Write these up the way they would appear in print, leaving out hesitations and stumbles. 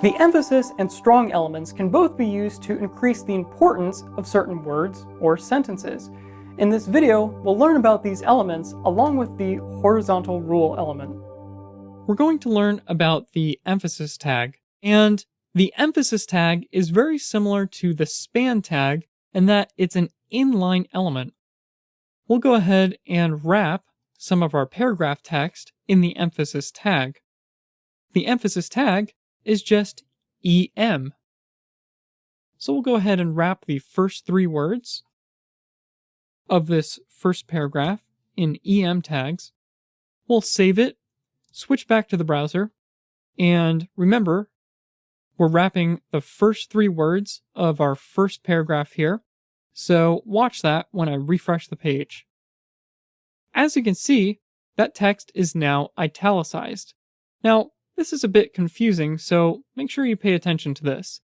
The emphasis and strong elements can both be used to increase the importance of certain words or sentences. In this video, we'll learn about these elements along with the horizontal rule element. We're going to learn about the emphasis tag, and the emphasis tag is very similar to the span tag in that it's an inline element. We'll go ahead and wrap some of our paragraph text in the emphasis tag. The emphasis tag is just EM. So we'll go ahead and wrap the first 3 words of this first paragraph in EM tags. We'll save it, switch back to the browser, and remember, we're wrapping the first 3 words of our first paragraph here, so watch that when I refresh the page. As you can see, that text is now italicized. Now, this is a bit confusing, so make sure you pay attention to this.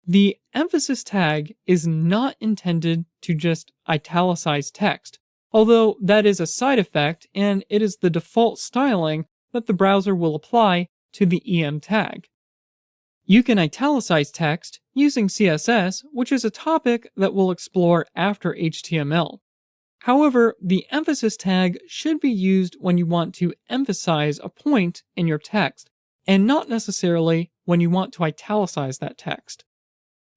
The emphasis tag is not intended to just italicize text, although that is a side effect and it is the default styling that the browser will apply to the EM tag. You can italicize text using CSS, which is a topic that we'll explore after HTML. However, the emphasis tag should be used when you want to emphasize a point in your text, and not necessarily when you want to italicize that text.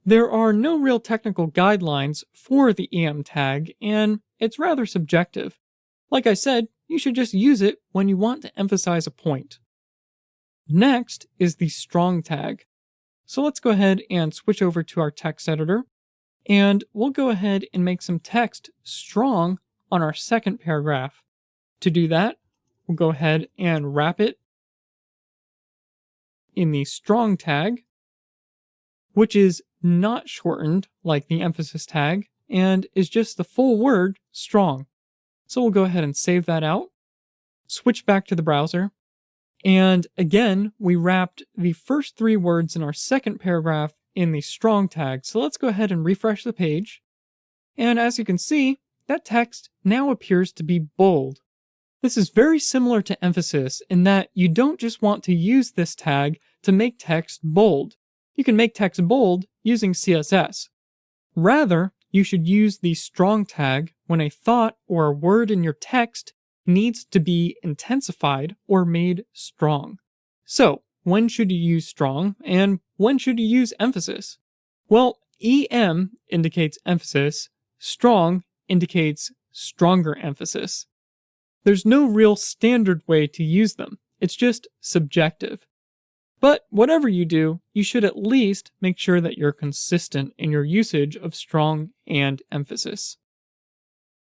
There are no real technical guidelines for the EM tag, and it's rather subjective. Like I said, you should just use it when you want to emphasize a point. Next is the strong tag. So let's go ahead and switch over to our text editor, and we'll go ahead and make some text strong on our second paragraph. To do that, we'll go ahead and wrap it in the strong tag, which is not shortened like the emphasis tag, and is just the full word strong. So we'll go ahead and save that out, switch back to the browser, and again, we wrapped the first 3 words in our second paragraph in the strong tag. So let's go ahead and refresh the page. And as you can see, that text now appears to be bold. This is very similar to emphasis in that you don't just want to use this tag to make text bold. You can make text bold using CSS. Rather, you should use the strong tag when a thought or a word in your text needs to be intensified or made strong. So, when should you use strong and when should you use emphasis? Well, EM indicates emphasis, strong indicates stronger emphasis. There's no real standard way to use them. It's just subjective. But whatever you do, you should at least make sure that you're consistent in your usage of strong and emphasis.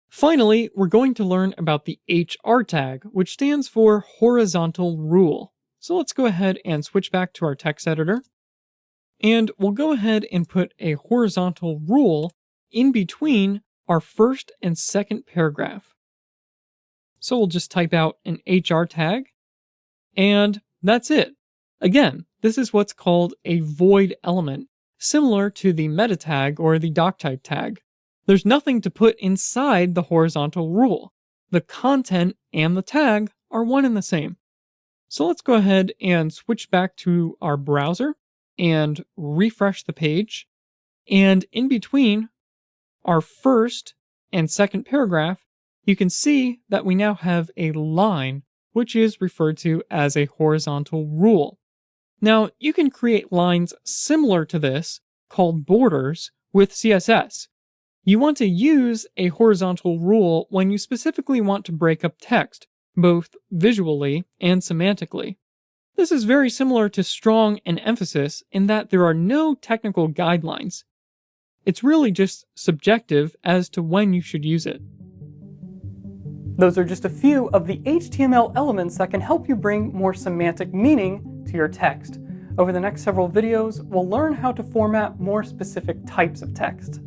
Finally, we're going to learn about the HR tag, which stands for horizontal rule. So let's go ahead and switch back to our text editor. And we'll go ahead and put a horizontal rule in between our first and second paragraph. So we'll just type out an HR tag, and that's it. Again, this is what's called a void element, similar to the meta tag or the doctype tag. There's nothing to put inside the horizontal rule. The content and the tag are one and the same. So let's go ahead and switch back to our browser and refresh the page. And in between our first and second paragraph, you can see that we now have a line, which is referred to as a horizontal rule. Now, you can create lines similar to this, called borders, with CSS. You want to use a horizontal rule when you specifically want to break up text, both visually and semantically. This is very similar to strong and emphasis in that there are no technical guidelines. It's really just subjective as to when you should use it. Those are just a few of the HTML elements that can help you bring more semantic meaning to your text. Over the next several videos, we'll learn how to format more specific types of text.